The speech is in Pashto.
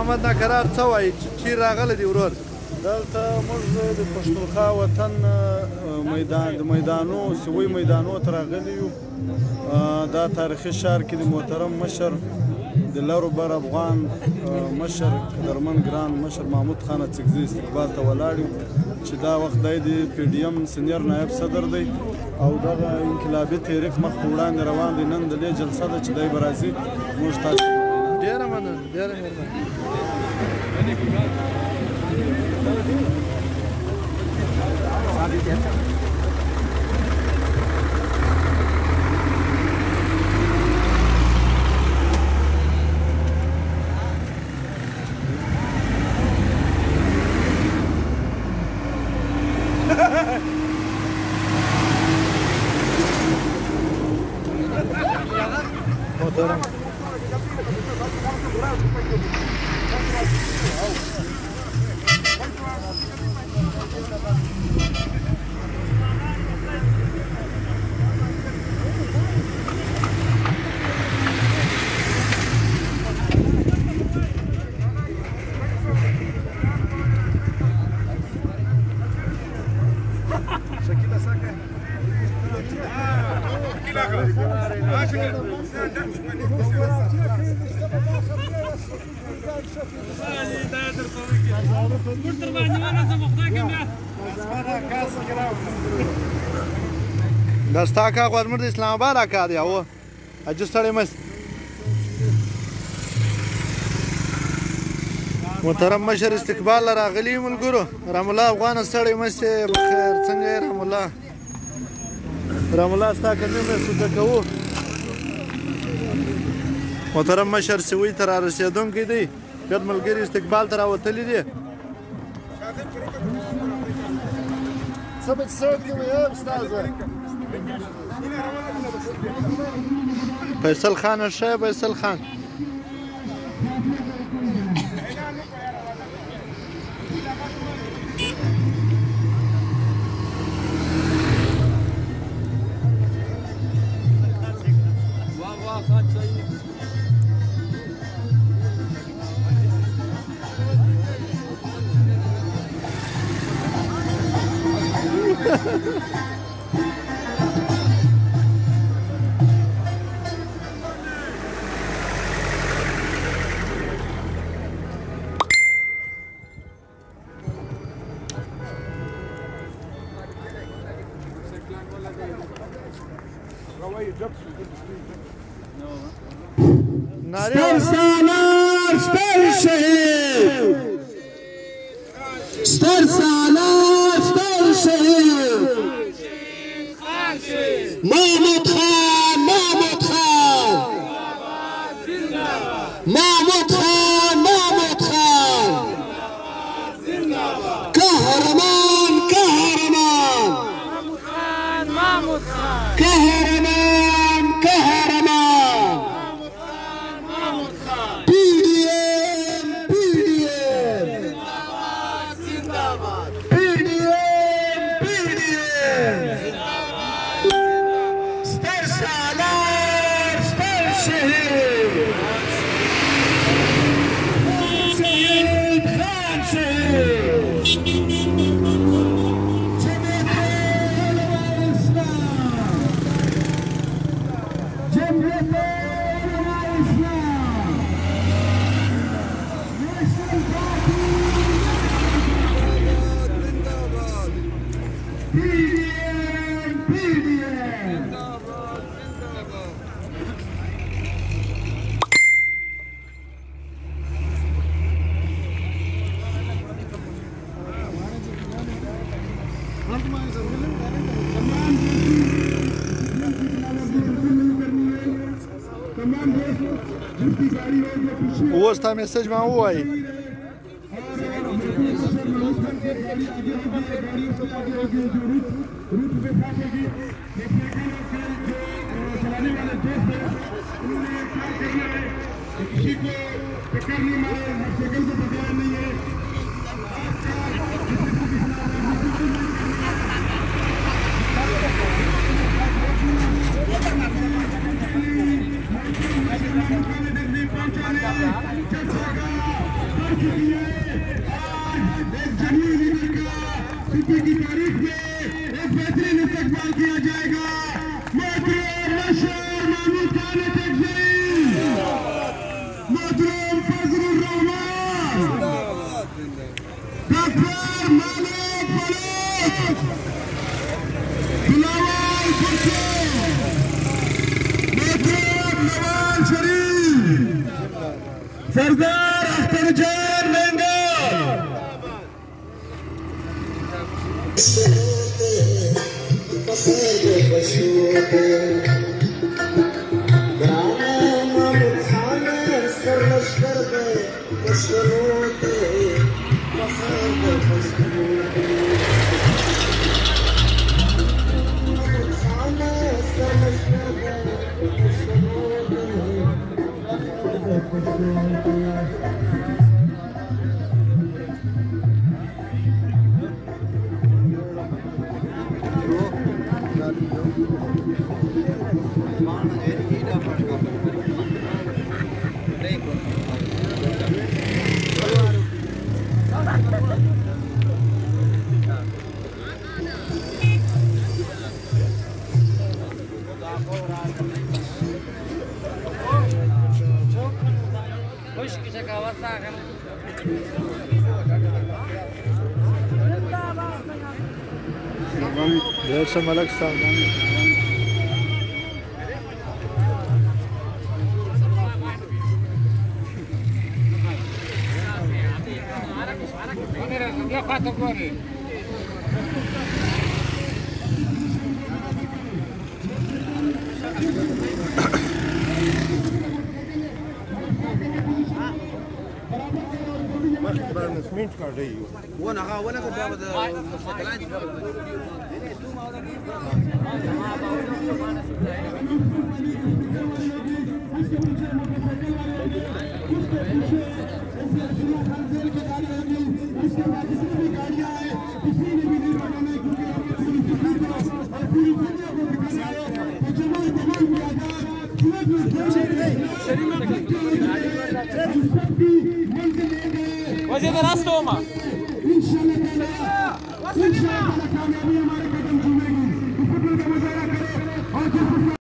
محمد ناکرار څه وایي چیرې راغلی دی ورور؟ دلته موږ د پشتونخوا وطن د میدانو سوی میدانو ته راغلي یو. دا تاریخي ښار کې د محترم مشر د لرو بر افغان مشر قدرمن ګران مشر محمود خان اچکزئی استقبال ته ولاړ یو چې دا وخت دی د PDM سینیر نایب صدر دی او دغه انقلابي تحریک مخ په وړاندې روان دی. نن د دې جلسه ده چې دی به راځي. موږ تاسو ډېره مننه ډېره مهرباني. دا ستا کاغ ورمر د اسلام آباد اکا دی او اجو سړی مس محترم مشر استقبال راغلی ملګرو رحم الله افغان سړی مس بخیر څنګه یې رحم الله ستا کلمې مې سوده کوو. محترم مشر سوی ته را رسېدونکی دی ګډ ملګري استقبال ته راوتلي دي. څه به څه کوي استاده فیصل خان شه فیصل خان جمهوریت اوس تا میسج ما ووایي की तारीख में एक बेहतरीन इस्तकबाल किया जाएगा महमूद खान अचकजई मोहतरम फजलुर रहमान डॉक्टर मालिक फरूख बिलावल खुर्शीद मोहतरम नवाज शरीफ सरदार अख्तर जान लेंगे جلسہ ملک صاحب سمنٹ کر رہی ہو وہ نہ وزیر راست ہوما